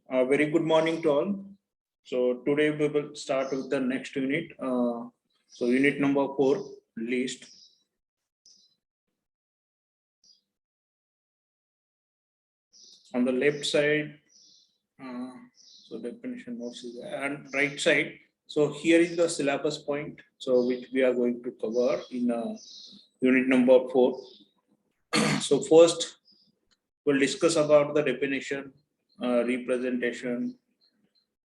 Very good morning to all. So today we will start with the next unit. So unit number 4, list. On the left side, so definition notes is there, and right side. So here is the syllabus point. So which we are going to cover in unit number 4. So first, we'll discuss about the definition, representation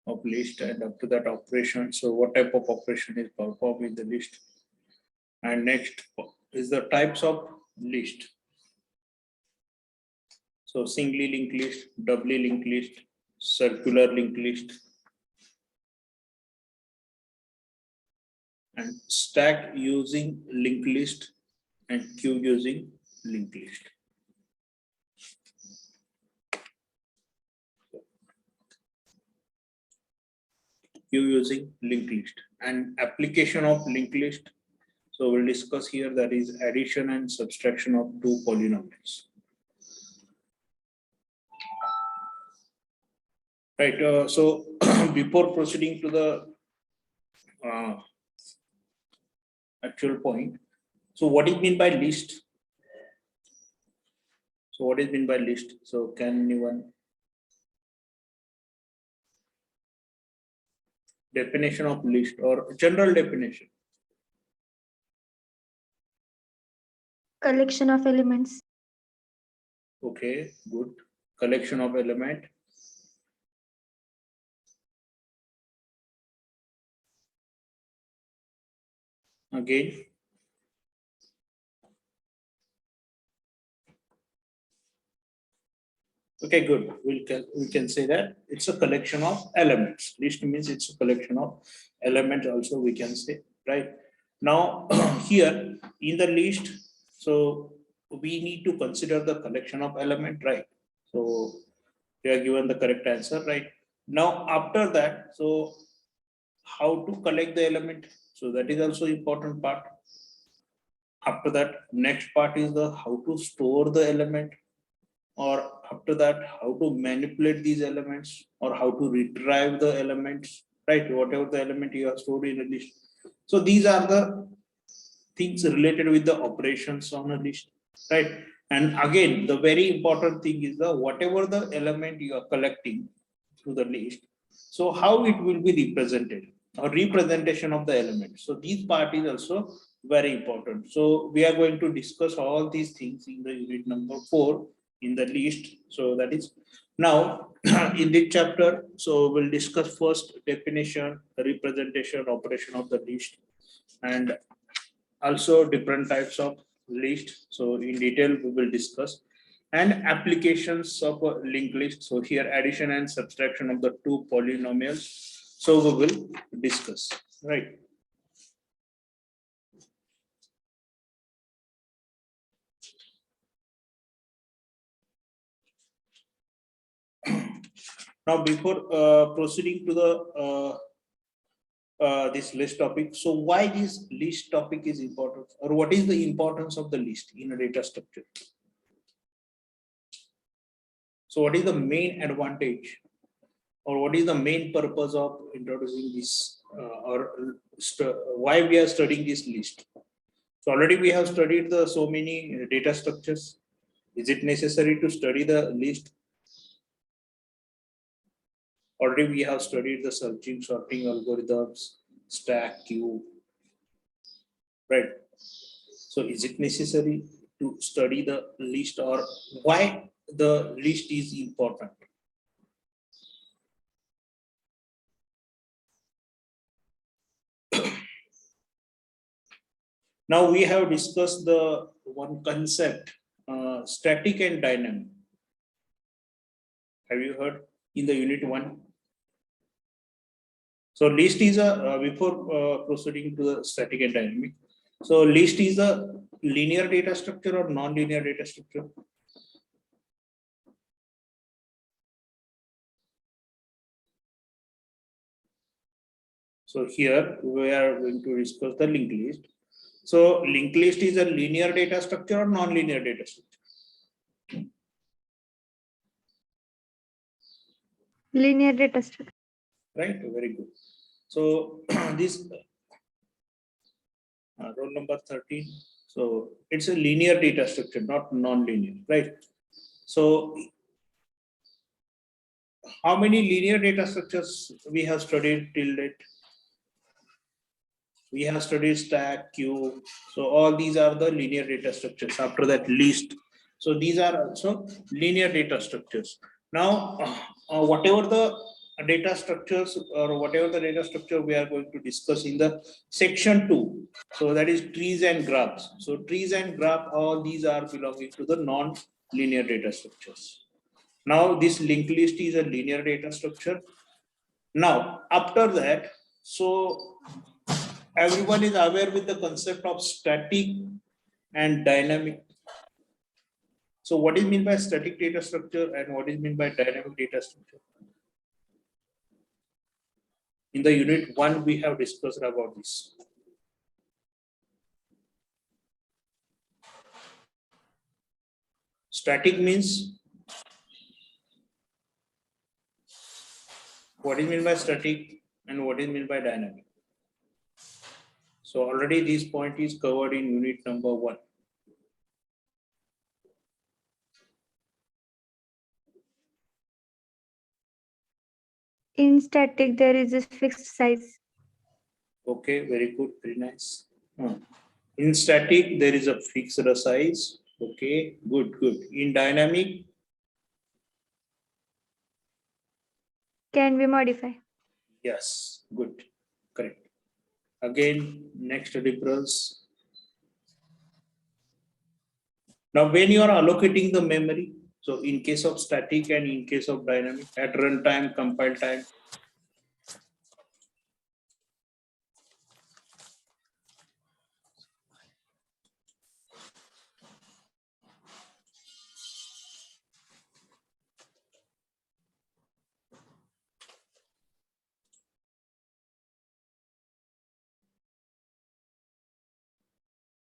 of list, and up to that operation. So what type of operation is performed in the list? And next is the types of list. So singly linked list, doubly linked list, circular linked list, and stack using linked list and queue using linked list. Queue using linked list and application of linked list. So we'll discuss here, that is addition and subtraction of two polynomials. Right. So before proceeding to the actual point, so what is mean by list? So what is mean by list? So can anyone? Definition of list or general definition? Collection of elements. Okay, good. Collection of element. Again. Okay, good. We can say that it's a collection of elements. List means it's a collection of elements also, we can say, right? Now here in the list, so we need to consider the collection of element, right? So we are given the correct answer, right? Now after that, so how to collect the element? So that is also important part. After that, next part is the how to store the element, or after that how to manipulate these elements, or how to retrieve the elements, right? Whatever the element you have stored in a list. So these are the things related with the operations on a list, right? And again, the very important thing is the whatever the element you are collecting through the list, so how it will be represented, or representation of the element. So these part is also very important. So we are going to discuss all these things in the unit number 4 in the list. So that is now in this chapter. So we'll discuss first definition, representation, operation of the list, and also different types of list. So in detail we will discuss, and applications of a linked list. So here addition and subtraction of the two polynomials. So we will discuss, right? Now before proceeding to the this list topic, so why this list topic is important, or what is the importance of the list in a data structure? So what is the main advantage, or what is the main purpose of introducing this, or why we are studying this list? So already we have studied the so many data structures. Is it necessary to study the list? Already we have studied the searching, sorting algorithms, stack, queue, right? So is it necessary to study the list, or why the list is important? Now we have discussed the one concept, static and dynamic. Have you heard in the unit 1? So list is a, before proceeding to the static and dynamic. So list is a linear data structure or non-linear data structure? So here we are going to discuss the linked list. So linked list is a linear data structure or non-linear data structure? Linear data structure. Right, very good. So this roll number 13. So it's a linear data structure, not non-linear, right? So how many linear data structures we have studied till date? We have studied stack, queue. So all these are the linear data structures. After that, list. So these are also linear data structures. Now, whatever the data structures or whatever the data structure we are going to discuss in the section 2. So that is trees and graphs. So trees and graph, all these are belonging to the non-linear data structures. Now this linked list is a linear data structure. Now after that, so everyone is aware with the concept of static and dynamic. So what is meant by static data structure and what is meant by dynamic data structure? In the unit 1, we have discussed about this. Static means, what is meant by static and what is meant by dynamic? So already this point is covered in unit number 1. In static, there is a fixed size. Okay, very good, very nice. In static, there is a fixed size. Okay, good, good. In dynamic, Can be modified. yes, good, correct. Again, next difference. Now, when you are allocating the memory, so in case of static and in case of dynamic, at runtime, compile time,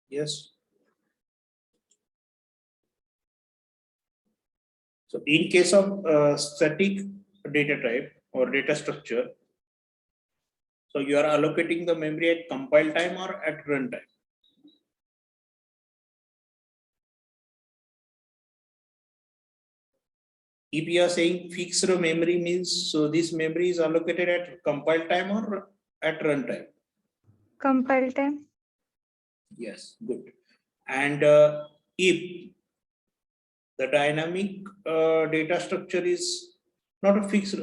yes. So in case of static data type or data structure, so you are allocating the memory at compile time or at runtime. If you are saying fixed memory means, so this memory is allocated at compile time or at runtime. Compile time. Yes, good. And if the dynamic data structure is not a fixed,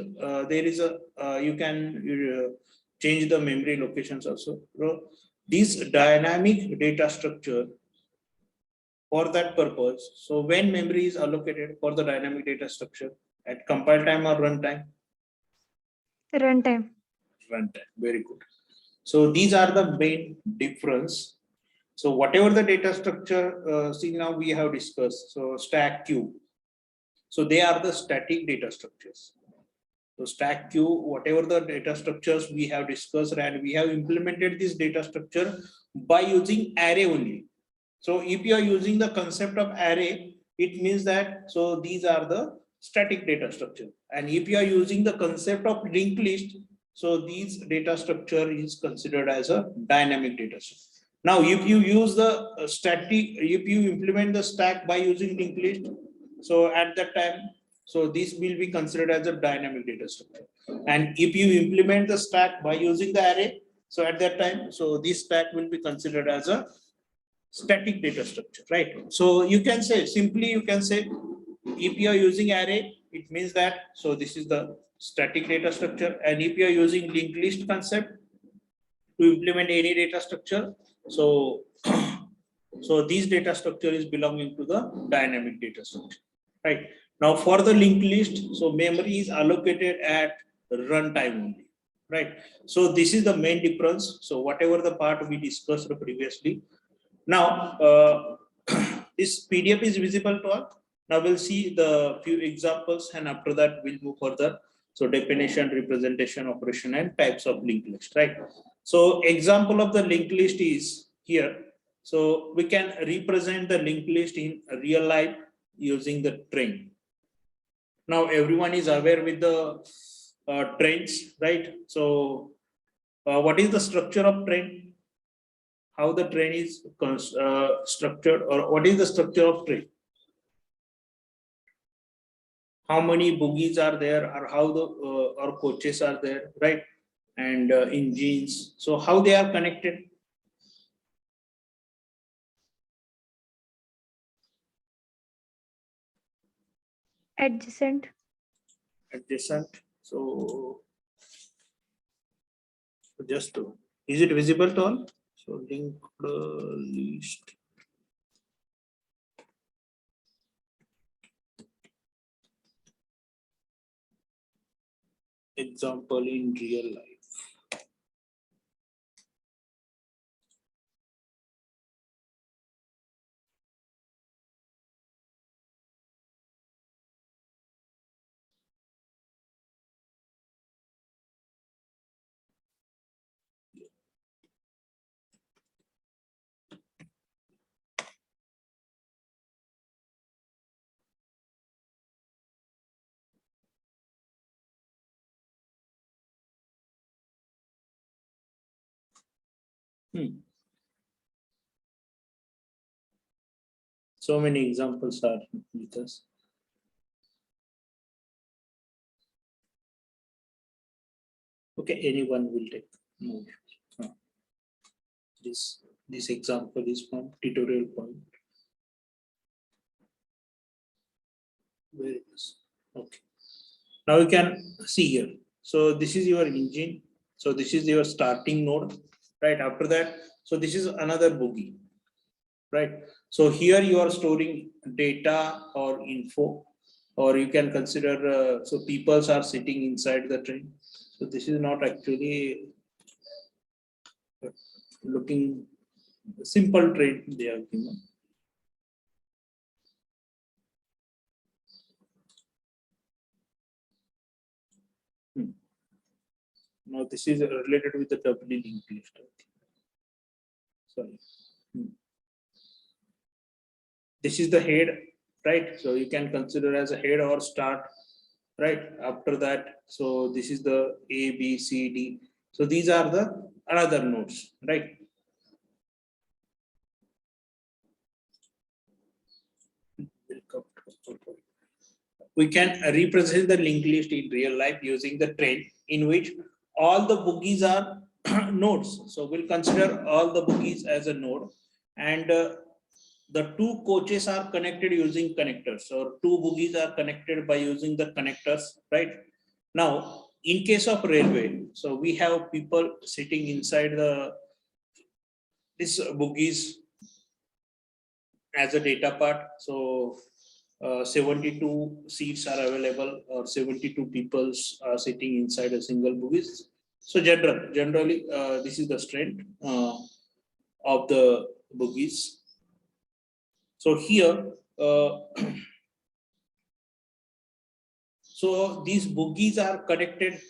there is a, you can change the memory locations also. So this dynamic data structure, for that purpose, so when memory is allocated for the dynamic data structure at compile time or runtime? Runtime. Runtime, very good. So these are the main difference. So whatever the data structure, see now we have discussed, so stack queue. So they are the static data structures. So stack queue, whatever the data structures we have discussed, and we have implemented this data structure by using array only. So if you are using the concept of array, it means that, so these are the static data structure. And if you are using the concept of linked list, so these data structure is considered as a dynamic data structure. Now, if you use the static, if you implement the stack by using linked list, so at that time, so this will be considered as a dynamic data structure. And if you implement the stack by using the array, so at that time, so this stack will be considered as a static data structure, right? So you can say, simply you can say, if you are using array, it means that, so this is the static data structure. And if you are using linked list concept to implement any data structure, so so this data structure is belonging to the dynamic data structure, right? Now for the linked list, so memory is allocated at runtime only, right? So this is the main difference. So whatever the part we discussed previously. Now, this PDF is visible to all. Now we'll see the few examples, and after that we'll move further. So definition, representation, operation, and types of linked list, right? So example of the linked list is here. So we can represent the linked list in real life using the train. Now everyone is aware with the trains, right? So what is the structure of train? How the train is structured, or what is the structure of train? How many bogies are there, or how the or coaches are there, right? And engines. So how they are connected? Adjacent. Adjacent. So just to, is it visible to all? So linked list. Example in real life. So many examples are with us. Okay, anyone will take. No. This example is from tutorial point. Where it is? Okay. Now you can see here. So this is your engine. So this is your starting node, right? After that, so this is another bogie, right? So here you are storing data or info, or you can consider, so peoples are sitting inside the train. So this is not actually looking simple train they have given. Now this is related with the doubly linked list. Sorry. This is the head, right? So you can consider as a head or start, right? After that, so this is the A, B, C, D. So these are the another nodes, right? We can represent the linked list in real life using the train in which all the bogies are nodes. So we'll consider all the bogies as a node, and the two coaches are connected using connectors, or two bogies are connected by using the connectors, right? Now, in case of railway, so we have people sitting inside the this bogies as a data part. So 72 seats are available, or 72 people are sitting inside a single bogies. So generally, this is the strength of the bogies. So here, so these bogies are connected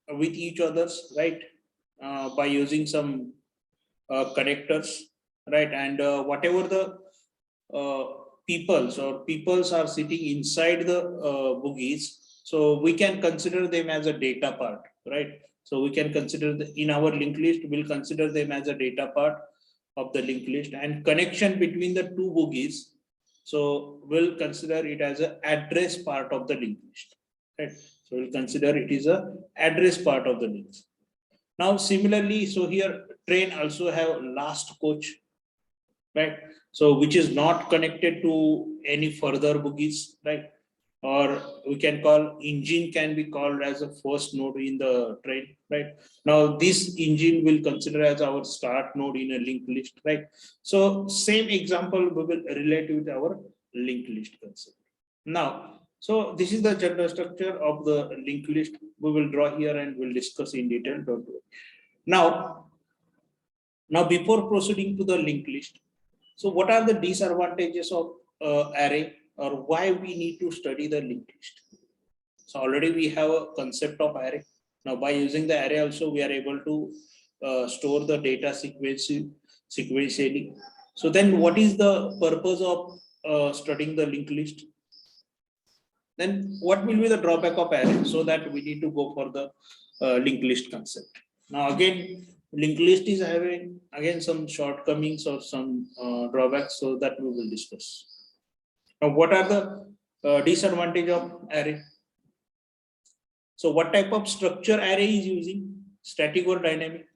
with each others, right? By using some connectors, right? And whatever the uh, peoples are sitting inside the bogies, so we can consider them as a data part, right? So we can consider in our linked list, we'll consider them as a data part of the linked list, and connection between the two bogies, so we'll consider it as an address part of the linked list, right? So we'll consider it is a address part of the links. Now similarly, so here train also have last coach, right? So which is not connected to any further bogies, right? Or we can call engine can be called as a first node in the train, right? Now this engine will consider as our start node in a linked list, right? So same example we will relate with our linked list concept. Now, so this is the general structure of the linked list. We will draw here and we'll discuss in detail. Don't worry. Now, before proceeding to the linked list, so what are the disadvantages of array, or why we need to study the linked list? So already we have a concept of array. Now by using the array also we are able to store the data sequentially. So then what is the purpose of studying the linked list? then what will be the drawback of array? So that we need to go for the linked list concept. Now again, linked list is having again some shortcomings or some drawbacks, so that we will discuss. Now, what are the disadvantage of array? So what type of structure array is using? Static or dynamic?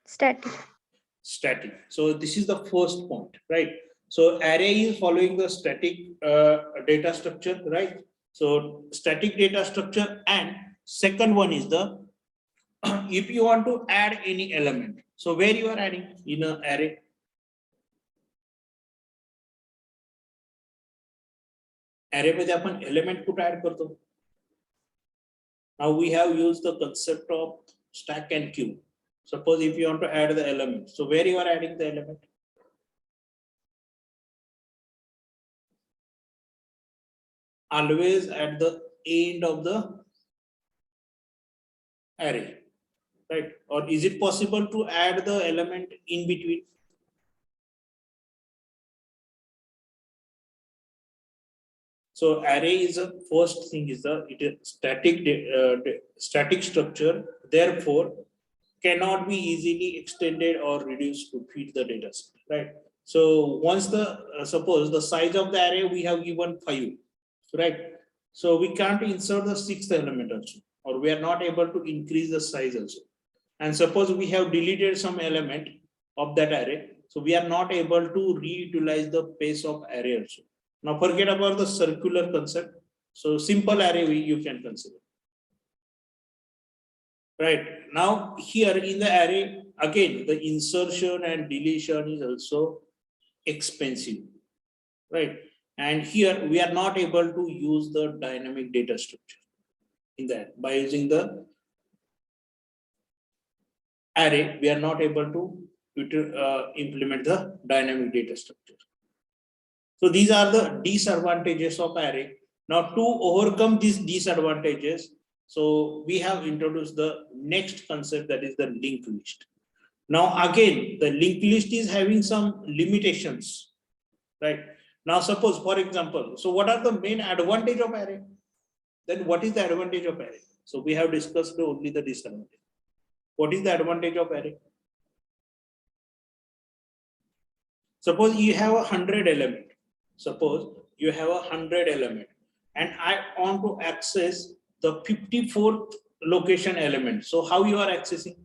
Static. Static. So this is the first point, right? So array is following the static data structure, right? So static data structure, and second one is the if you want to add any element. So where you are adding in an array? Array मध्ये आपण element कुठे add करतो? Now we have used the concept of stack and queue. Suppose if you want to add the element, so where you are adding the element? Always at the end of the array, right? Or is it possible to add the element in between? So array is a first thing is it is static structure, therefore cannot be easily extended or reduced to fit the data set, right? So once the suppose the size of the array we have given 5, right? So we can't insert the 6th element also, or we are not able to increase the size also. And suppose we have deleted some element of that array, so we are not able to reutilize the space of array also. Now forget about the circular concept. So simple array you can consider. Right. Now here in the array, again, the insertion and deletion is also expensive. Right. And here we are not able to use the dynamic data structure in that. By using the array, we are not able to implement the dynamic data structure. So these are the disadvantages of array. Now to overcome these disadvantages, so we have introduced the next concept, that is the linked list. Now again, the linked list is having some limitations, right? Now suppose, for example, so what are the main advantage of array? Then what is the advantage of array? So we have discussed only the disadvantage. What is the advantage of array? Suppose you have 100 element. Suppose you have 100 element, and I want to access the 54th location element. So how you are accessing?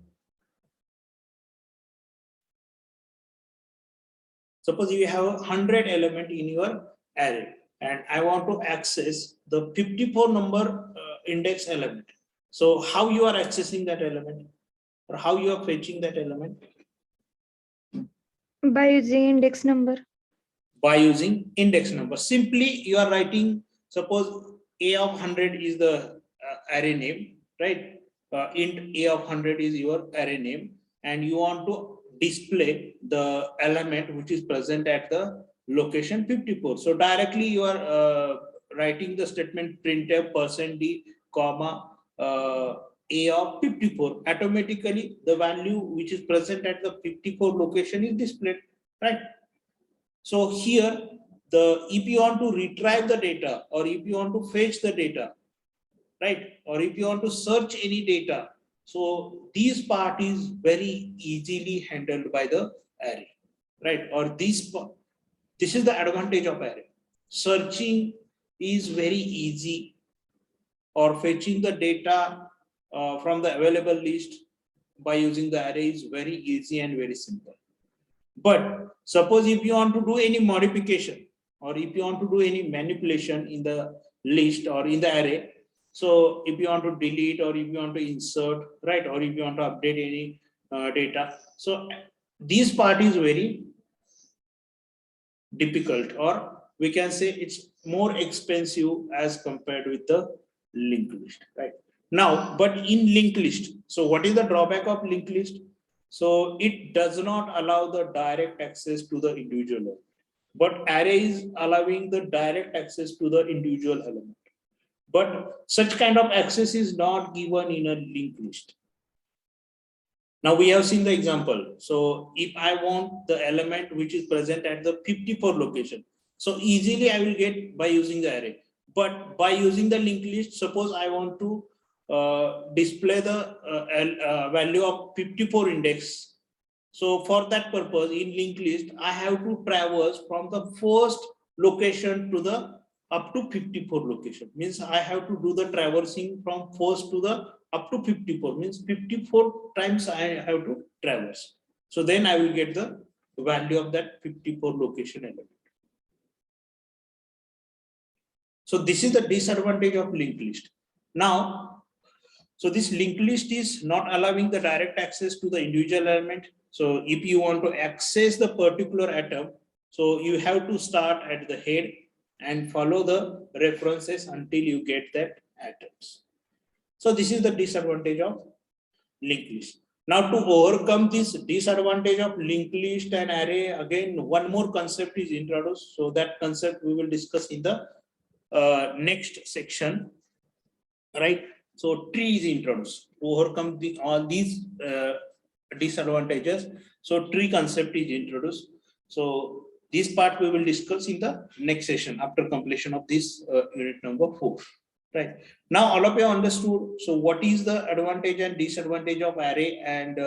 Suppose you have 100 element in your array, and I want to access the 54 number index element. So how you are accessing that element, or how you are fetching that element? By using index number. By using index number. Simply you are writing, suppose a of 100 is the array name, right? Int a of 100 is your array name, and you want to display the element which is present at the location 54. So directly you are writing the statement printf %d comma a of 54. Automatically the value which is present at the 54 location is displayed, right? So here, if you want to retrieve the data, or if you want to fetch the data, right, or if you want to search any data, so this part is very easily handled by the array, right? Or this is the advantage of array. Searching is very easy, or fetching the data from the available list by using the array is very easy and very simple. But suppose if you want to do any modification, or if you want to do any manipulation in the list or in the array, so if you want to delete, or if you want to insert, right, or if you want to update any data, so this part is very difficult, or we can say it's more expensive as compared with the linked list, right? Now, but in linked list, so what is the drawback of linked list? So it does not allow the direct access to the individual element, but array is allowing the direct access to the individual element. But such kind of access is not given in a linked list. Now we have seen the example. So if I want the element which is present at the 54 location, so easily I will get by using the array. but by using the linked list, suppose I want to display the value of 54 index. So for that purpose, in linked list, I have to traverse from the first location to the up to 54 location. Means I have to do the traversing from first to the up to 54. Means 54 times I have to traverse. So then I will get the value of that 54 location element. So this is the disadvantage of linked list. Now, so this linked list is not allowing the direct access to the individual element. So if you want to access the particular atom, so you have to start at the head and follow the references until you get that atoms. So this is the disadvantage of linked list. Now to overcome this disadvantage of linked list and array, again, one more concept is introduced. So that concept we will discuss in the next section, right? So tree is introduced to overcome all these disadvantages. So tree concept is introduced. So this part we will discuss in the next session after completion of this unit number 4. Right now, all of you understood. So what is the advantage and disadvantage of array, and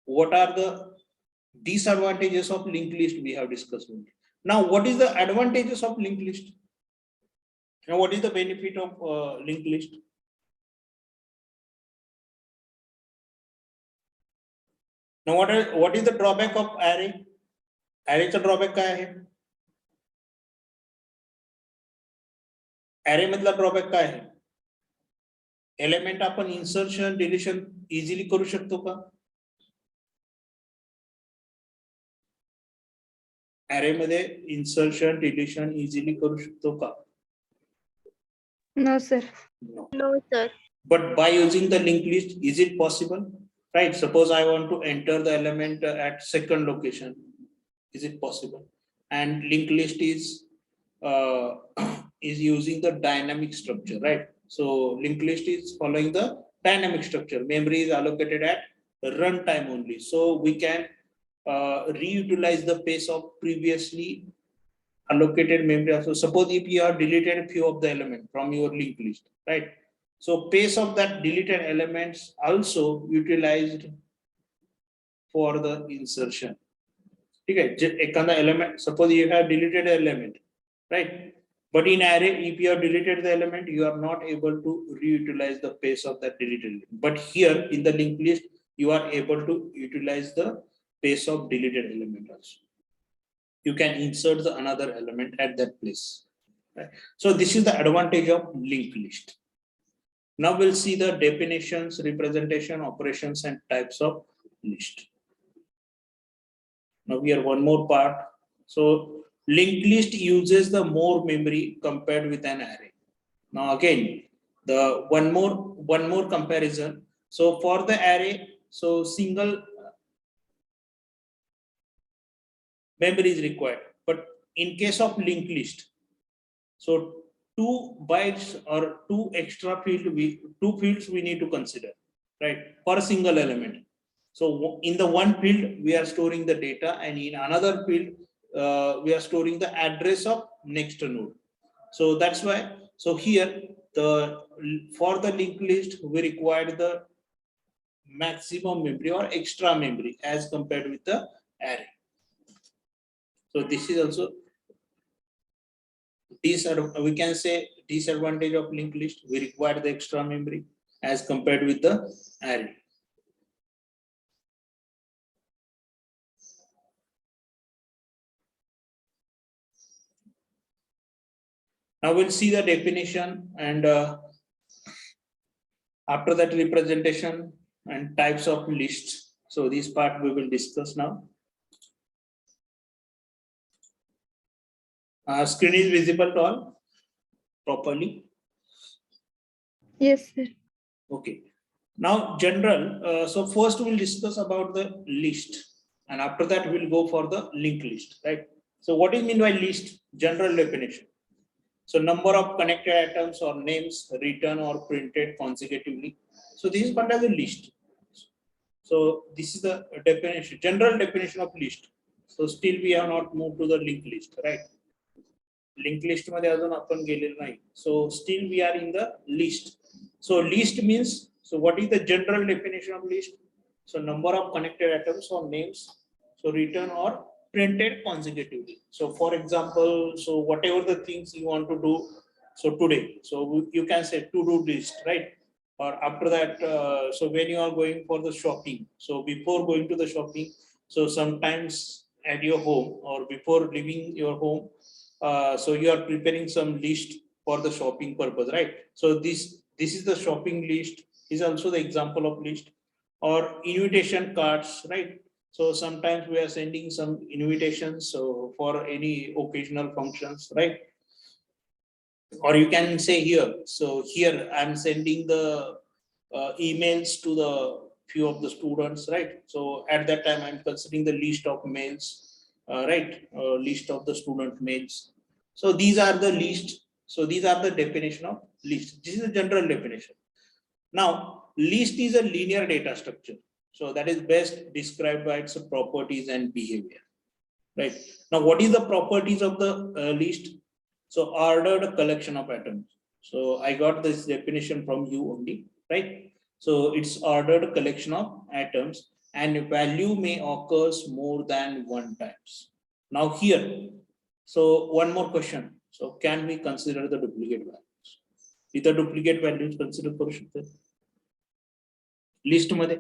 what are the disadvantages of linked list we have discussed. Now, what is the advantages of linked list? Now, what is the benefit of linked list? Now, what is the drawback of array? Arrayचा drawback काय आहे? Array मधला drawback काय आहे? Element आपण insertion deletion easily करू शकतो का? array मध्ये इन्सर्शन डिलीशन इझिली करू शकतो का? No, sir. No, sir. But by using the linked list, is it possible? Right, suppose I want to enter the element at second location. Is it possible? And linked list is using the dynamic structure, right? So linked list is following the dynamic structure. Memory is allocated at runtime only. So we can reutilize the pace of previously allocated memory. So suppose if you have deleted a few of the elements from your linked list, right? So pace of that deleted elements also utilized for the insertion. Okay, ekanda element, suppose you have deleted an element, right? But in array, if you have deleted the element, you are not able to reutilize the pace of that deleted element. But here in the linked list, you are able to utilize the pace of deleted element also. You can insert the another element at that place. Right? So this is the advantage of linked list. Now we'll see the definitions, representation, operations, and types of list. Now we have one more part. So linked list uses the more memory compared with an array. Now again, the one more comparison. So for the array, so single memory is required. But in case of linked list, so 2 bytes or 2 extra fields we need to consider, right, for a single element. So in the one field we are storing the data, and in another field we are storing the address of next node. So that's why, so here for the linked list we require the maximum memory or extra memory as compared with the array. So this is also we can say disadvantage of linked list. We require the extra memory as compared with the array. Now we'll see the definition, and after that representation and types of lists. So this part we will discuss now. Screen is visible to all properly? Yes, sir. Okay. Now general, so first we'll discuss about the list, and after that we'll go for the linked list, right? So what is mean by list? General definition. So number of connected atoms or names written or printed consecutively. So this is called as a list. So this is the definition, general definition of list. So still we have not moved to the linked list, right? Link list मध्ये अजून आपण गेलेलो नाही. So still we are in the list. So list means, so what is the general definition of list? So number of connected atoms or names, so written or printed consecutively. So for example, so whatever the things you want to do, so today, so you can say to do list, right? Or after that, so when you are going for the shopping, so before going to the shopping, so sometimes at your home or before leaving your home, so you are preparing some list for the shopping purpose, right? So this is the shopping list, is also the example of list. Or invitation cards, right? So sometimes we are sending some invitations, so for any occasional functions, right? Or you can say here, so here I'm sending the emails to the few of the students, right? So at that time I'm considering the list of mails, right? List of the student mails. So these are the list. So these are the definition of list. This is the general definition. Now, list is a linear data structure. So that is best described by its properties and behavior, right? Now, what is the properties of the list? So ordered collection of atoms. So I got this definition from you only, right? So it's ordered collection of atoms and value may occurs more than one times. Now here, so one more question. So can we consider the duplicate values? Is the duplicate values considered करू शकतो list मध्ये?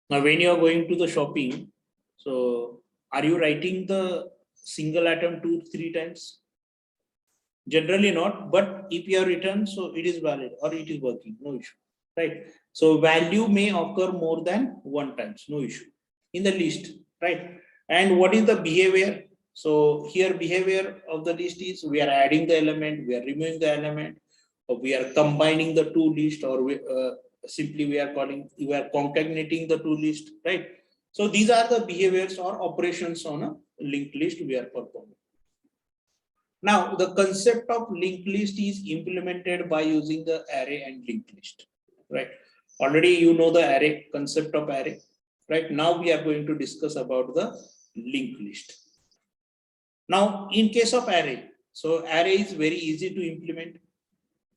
Now when you are going to the shopping, so are you writing the single atom 2-3 times? Generally not, but if you are written, so it is valid or it is working, no issue, right? So value may occur more than one times, no issue in the list, right? And what is the behavior? So here behavior of the list is we are adding the element, we are removing the element, or we are combining the two list, or simply we are concatenating the two list, right? So these are the behaviors or operations on a linked list we are performing. Now the concept of linked list is implemented by using the array and linked list, right? Already you know the array, concept of array, right? Now we are going to discuss about the linked list. Now in case of array, so array is very easy to implement.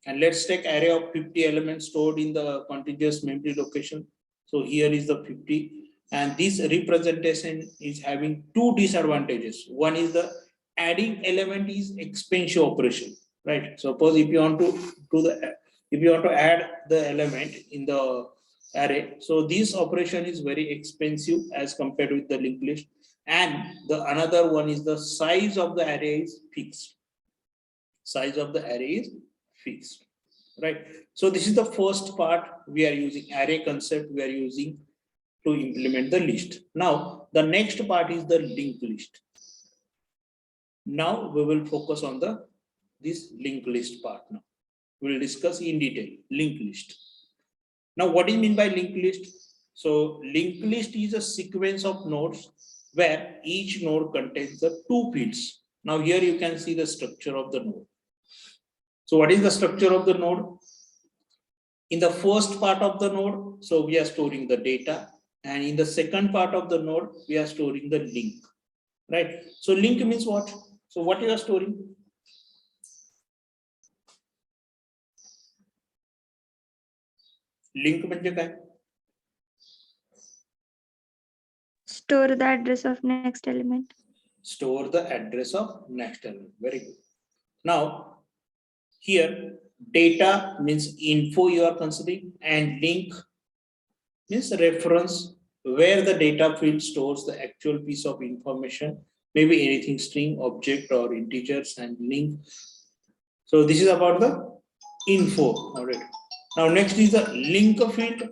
And let's take array of 50 elements stored in the contiguous memory location. So here is the 50, and this representation is having two disadvantages. One is the adding element is expensive operation, right? Suppose if you want to do the, if you want to add the element in the array, so this operation is very expensive as compared with the linked list. And the another one is the size of the array is fixed. Size of the array is fixed, right? So this is the first part we are using, array concept we are using to implement the list. Now the next part is the linked list. Now we will focus on the this linked list part. Now we will discuss in detail linked list. Now what do you mean by linked list? So linked list is a sequence of nodes where each node contains the two fields. Now here you can see the structure of the node. So what is the structure of the node? In the first part of the node, so we are storing the data, and in the second part of the node, we are storing the link, right? So link means what? So what you are storing? Link म्हणजे काय? Store the address of next element. Store the address of next element. Very good. Now here data means info you are considering, and link means reference, where the data field stores the actual piece of information, maybe anything, string, object, or integers, and link. So this is about the info. All right. Now next is the link field.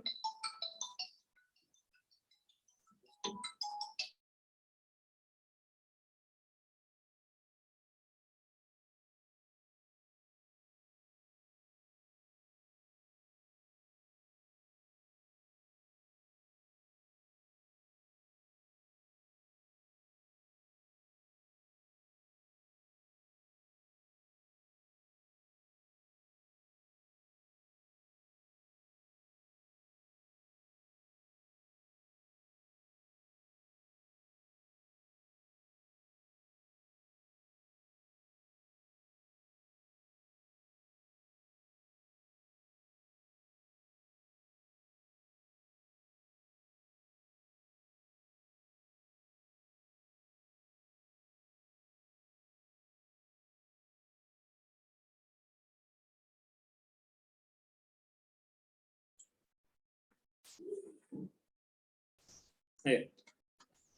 Yeah.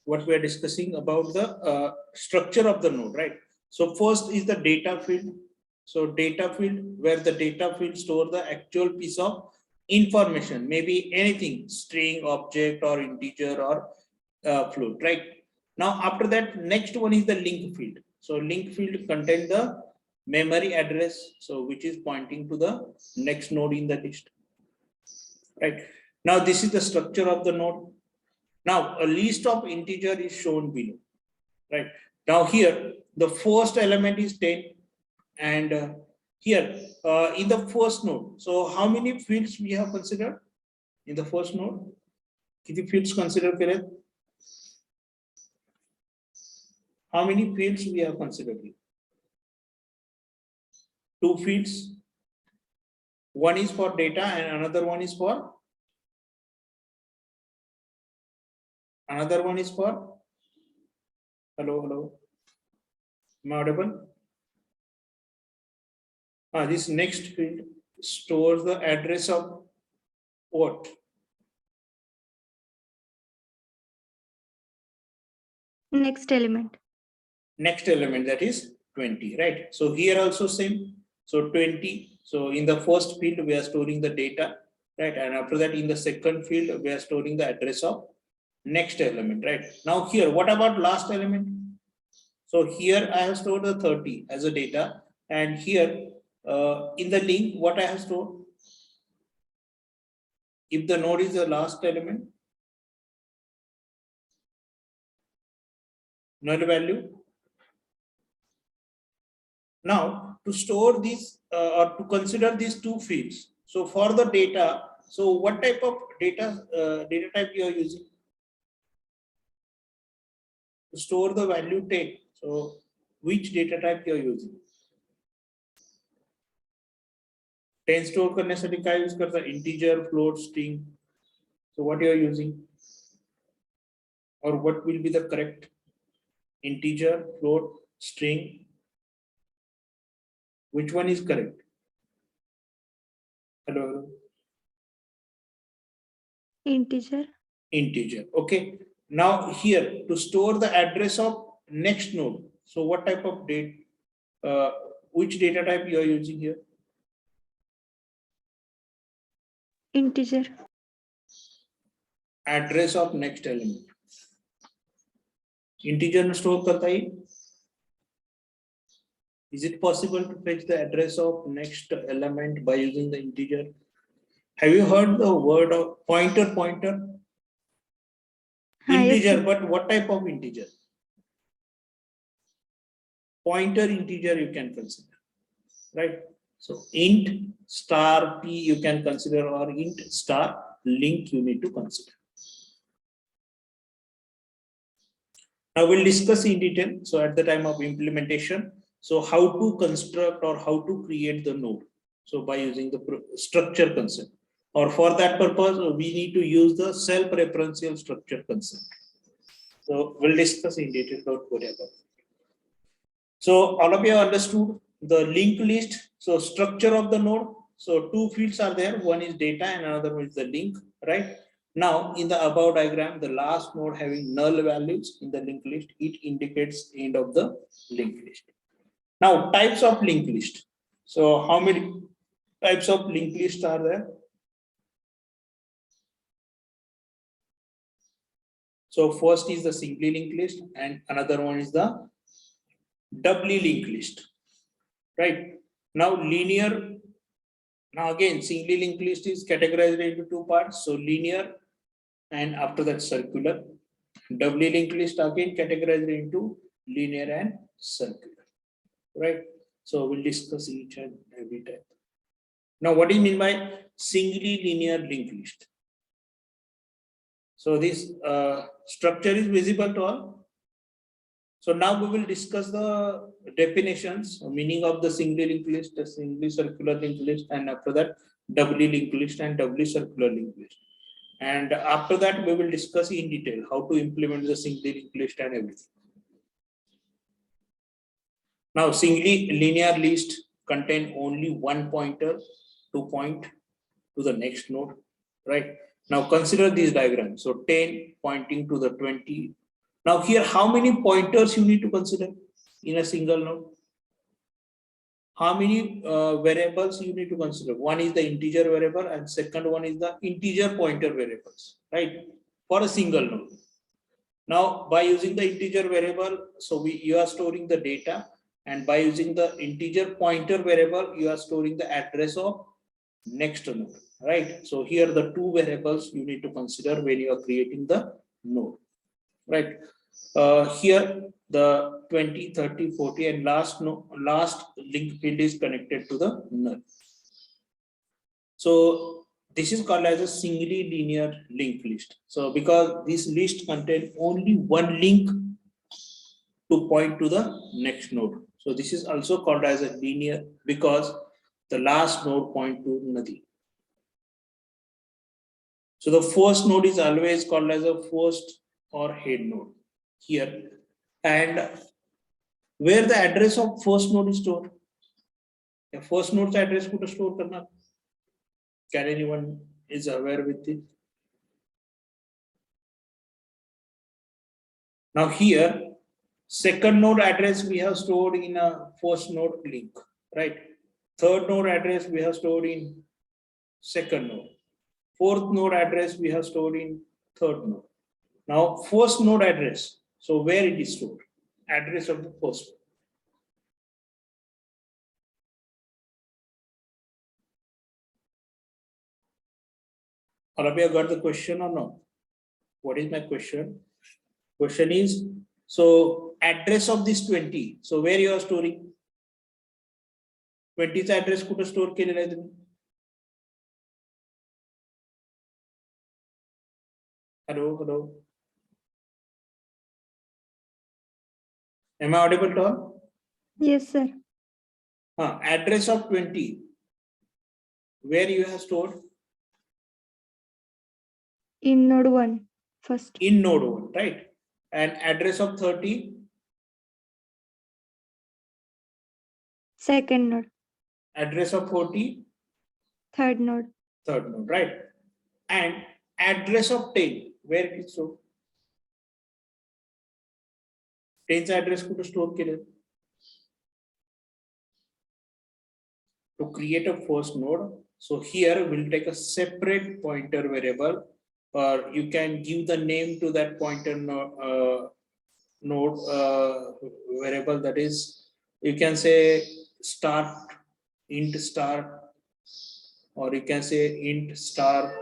What we are discussing about the structure of the node, right? So first is the data field. So data field, where the data field store the actual piece of information, maybe anything, string, object, or integer, or float, right? Now after that, next one is the link field. So link field contain the memory address, so which is pointing to the next node in the list, right? Now this is the structure of the node. Now a list of integer is shown below, right? Now here the first element is 10, and here in the first node, so how many fields we have considered in the first node? कितने fields consider करें? How many fields we have considered here? 2 fields. One is for data and another one is for hello. Am I audible? This next field stores the address of what? Next element. Next element, that is 20, right? So here also same. So 20. So in the first field we are storing the data, right? And after that in the second field we are storing the address of next element, right? Now here, what about last element? So here I have stored the 30 as a data, and here in the link, what I have stored? If the node is the last element, null value. Now to store these or to consider these 2 fields. So for the data, so what type of data type you are using to store the value 10? So which data type you are using? 10 store करण्यासाठी काय use करता? Integer, float, string. So what you are using, or what will be the correct? Integer, float, string. Which one is correct? Hello. Integer. Integer. Okay. Now here to store the address of next node. So what type of date? Which data type you are using here? Integer. Address of next element. Integer में store करता ही. Is it possible to fetch the address of next element by using the integer? Have you heard the word of pointer? Integer, Yes. but what type of integer? Pointer integer you can consider, right? So int star p you can consider, or int star link you need to consider. Now we'll discuss in detail. So at the time of implementation, so how to construct or how to create the node. So by using the structure concept, or for that purpose, we need to use the self-referential structure concept. So we'll discuss in detail, don't worry about it. So all of you understood the linked list. So structure of the node. So 2 fields are there. One is data and another one is the link, right? Now in the above diagram, the last node having null values in the linked list, it indicates end of the linked list. Now types of linked list. So how many types of linked list are there? So first is the singly linked list, and another one is the doubly linked list, right? Now linear. Now again, singly linked list is categorized into 2 parts. So linear, and after that circular. Doubly linked list again categorized into linear and circular, right? So we'll discuss each and every type. Now what do you mean by singly linear linked list? So this structure is visible to all. So now we will discuss the definitions, meaning of the singly linked list, the singly circular linked list, and after that doubly linked list and doubly circular linked list. And after that, we will discuss in detail how to implement the singly linked list and everything. Now, singly linear list contain only one pointer to point to the next node, right? Now consider this diagram. So 10 pointing to the 20. Now here, how many pointers you need to consider in a single node? How many variables you need to consider? One is the integer variable and second one is the integer pointer variables, right? For a single node. Now by using the integer variable, so you are storing the data, and by using the integer pointer variable, you are storing the address of next node, right? So here the two variables you need to consider when you are creating the node, right? Here the 20, 30, 40 and last link field is connected to the null. So this is called as a singly linear linked list. So because this list contains only one link to point to the next node. So this is also called as a linear because the last node point to nothing. So the first node is always called as a first or head node here. And where the address of first node is stored? The first node's address could store karna. Can anyone is aware with it? Now here, second node address we have stored in a first node link, right? Third node address we have stored in second node. Fourth node address we have stored in third node. Now first node address. So where it is stored? Address of the first node. All of you got the question or no? What is my question? Question is, so address of this 20. So where you are storing? 20th address कुठे store केलेला आहे तुम्ही? Hello. Am I audible to all? Yes, sir. Address of 20. Where you have stored? In node 1 first. In node 1, right? And address of 30? Second node. Address of 40? Third node. Third node, right? And address of 10, where it is stored? 10th address कुठे store केले? To create a first node, so here we'll take a separate pointer variable, or you can give the name to that pointer node variable, that is, you can say start, int star, or you can say int star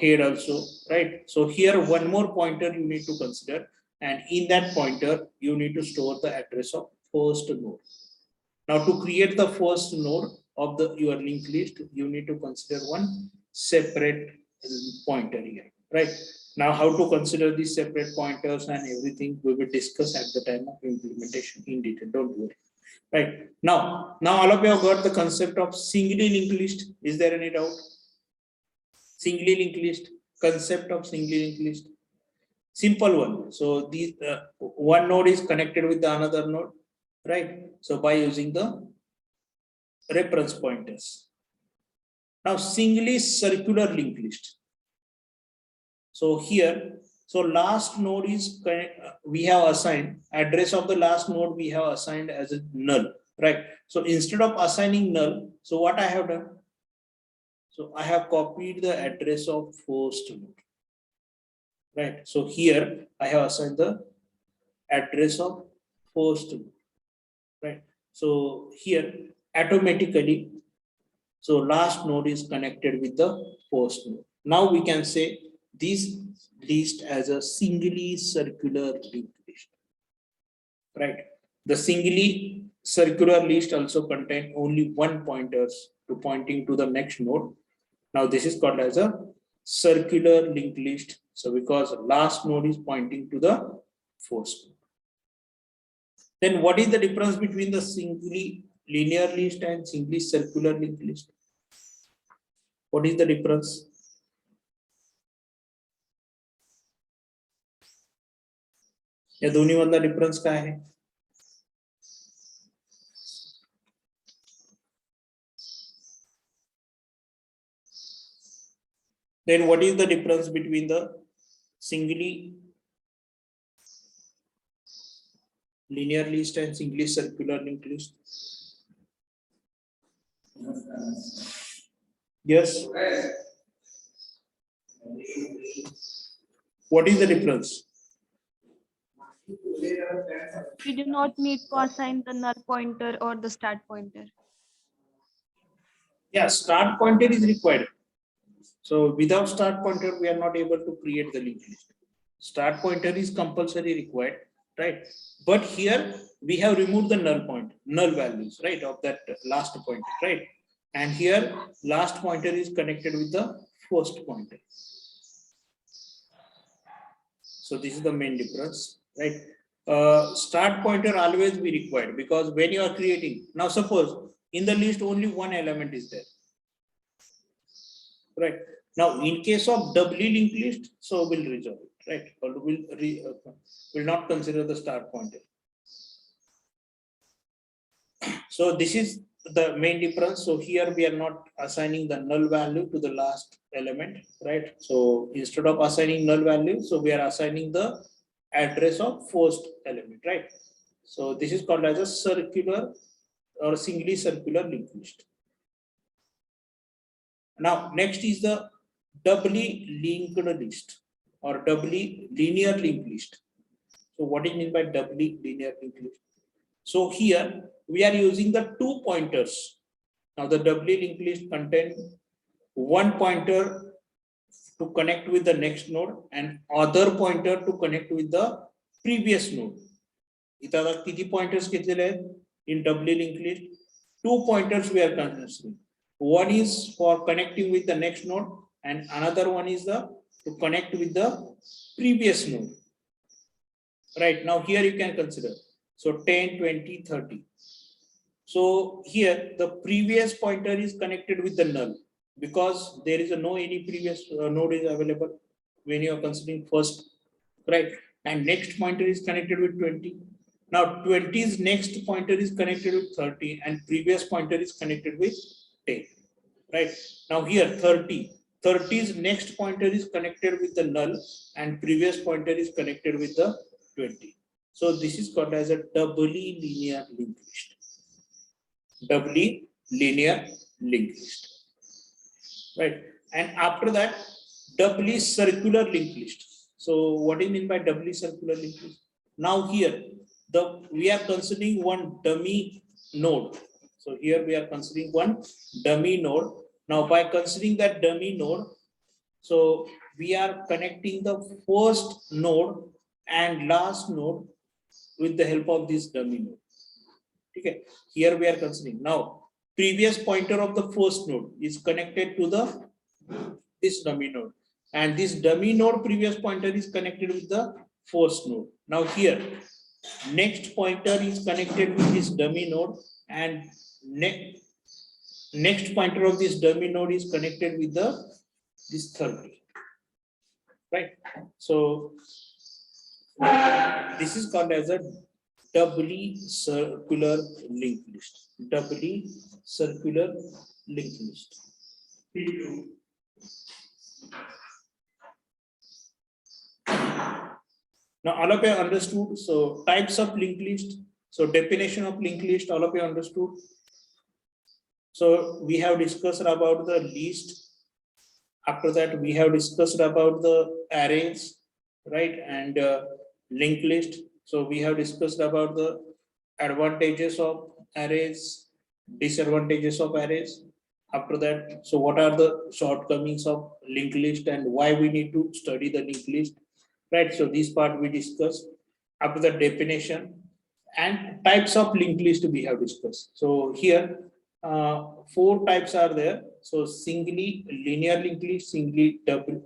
head also, right? So here one more pointer you need to consider, and in that pointer you need to store the address of first node. Now to create the first node of your linked list, you need to consider one separate pointer here, right? Now how to consider these separate pointers and everything we will discuss at the time of implementation in detail, don't worry. Right, now all of you have got the concept of singly linked list. Is there any doubt? Singly linked list, concept of singly linked list. Simple one. So these one node is connected with the another node, right? So by using the reference pointers. Now singly circular linked list. So here, so last node is we have assigned address of the last node we have assigned as a null, right? So instead of assigning null, so what I have done? So I have copied the address of first node, right? So here I have assigned the address of first node, right? So here automatically, so last node is connected with the first node. Now we can say this list as a singly circular linked list, right? The singly circular list also contain only one pointers to pointing to the next node. Now this is called as a circular linked list. So because last node is pointing to the first node. Then what is the difference between the singly linear list and singly circular linked list? What is the difference? या दोन्ही मधला difference काय आहे? Then what is the difference between the singly linear list and singly circular linked list? Yes. What is the difference? We do not need to assign the null pointer or the start pointer. Yeah, start pointer is required. So without start pointer, we are not able to create the linked list. Start pointer is compulsory required, right? But here we have removed the null values, right, of that last pointer, right? And here last pointer is connected with the first pointer. So this is the main difference, right? Start pointer always be required because when you are creating, now suppose in the list only one element is there, right? Now in case of doubly linked list, so we'll resolve it, right? Or will not consider the start pointer. So this is the main difference. So here we are not assigning the null value to the last element, right? So instead of assigning null value, so we are assigning the address of first element, right? So this is called as a circular or singly circular linked list. Now next is the doubly linked list or doubly linear linked list. So what is meant by doubly linear linked list? So here we are using the 2 pointers. Now the doubly linked list contains one pointer to connect with the next node and other pointer to connect with the previous node. इथं आता किती pointers घेतलेले आहेत in doubly linked list? 2 pointers we are considering. One is for connecting with the next node and another one is the to connect with the previous node. Right now here you can consider. So 10, 20, 30. So here the previous pointer is connected with the null because there is no any previous node is available when you are considering first, right? And next pointer is connected with 20. Now 20's next pointer is connected with 30 and previous pointer is connected with 10, right? Now here 30's next pointer is connected with the null and previous pointer is connected with the 20. So this is called as a doubly linear linked list. Doubly linear linked list, right? And after that, doubly circular linked list. So what do you mean by doubly circular linked list? Now here, we are considering one dummy node. So here we are considering one dummy node. Now by considering that dummy node, so we are connecting the first node and last node with the help of this dummy node. Okay, here we are considering now previous pointer of the first node is connected to the this dummy node and this dummy node previous pointer is connected with the first node. Now here next pointer is connected with this dummy node and next pointer of this dummy node is connected with the this 30, right? So this is called as a doubly circular linked list. Doubly circular linked list. Now all of you understood. So types of linked list. So definition of linked list, all of you understood. So we have discussed about the list. After that, we have discussed about the arrays, right? And linked list. So we have discussed about the advantages of arrays, disadvantages of arrays. After that, so what are the shortcomings of linked list and why we need to study the linked list, right? So this part we discussed. After the definition and types of linked list we have discussed. So here 4 types are there. So singly linear linked list, singly double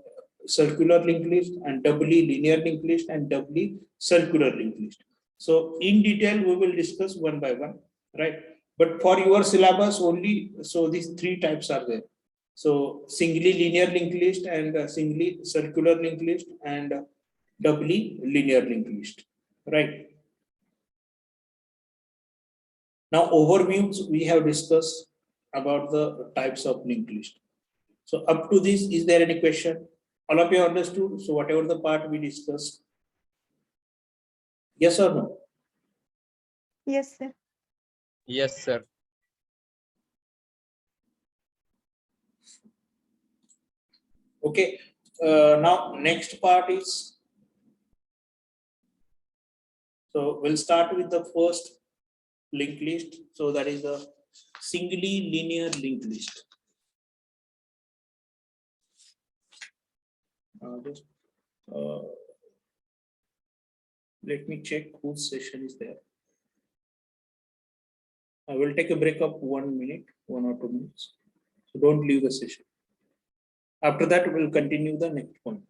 circular linked list, and doubly linear linked list, and doubly circular linked list. So in detail we will discuss one by one, right? But for your syllabus only, so these 3 types are there. So singly linear linked list and singly circular linked list and doubly linear linked list, right? Now overviews we have discussed about the types of linked list. So up to this, is there any question? All of you understood? So whatever the part we discussed. Yes or no? Yes, sir. Yes, sir. Okay. Now next part is, so we'll start with the first linked list. So that is the singly linear linked list. Just let me check whose session is there. I will take a break of 1 minute, 1 or 2 minutes. So don't leave the session. After that, we'll continue the next one.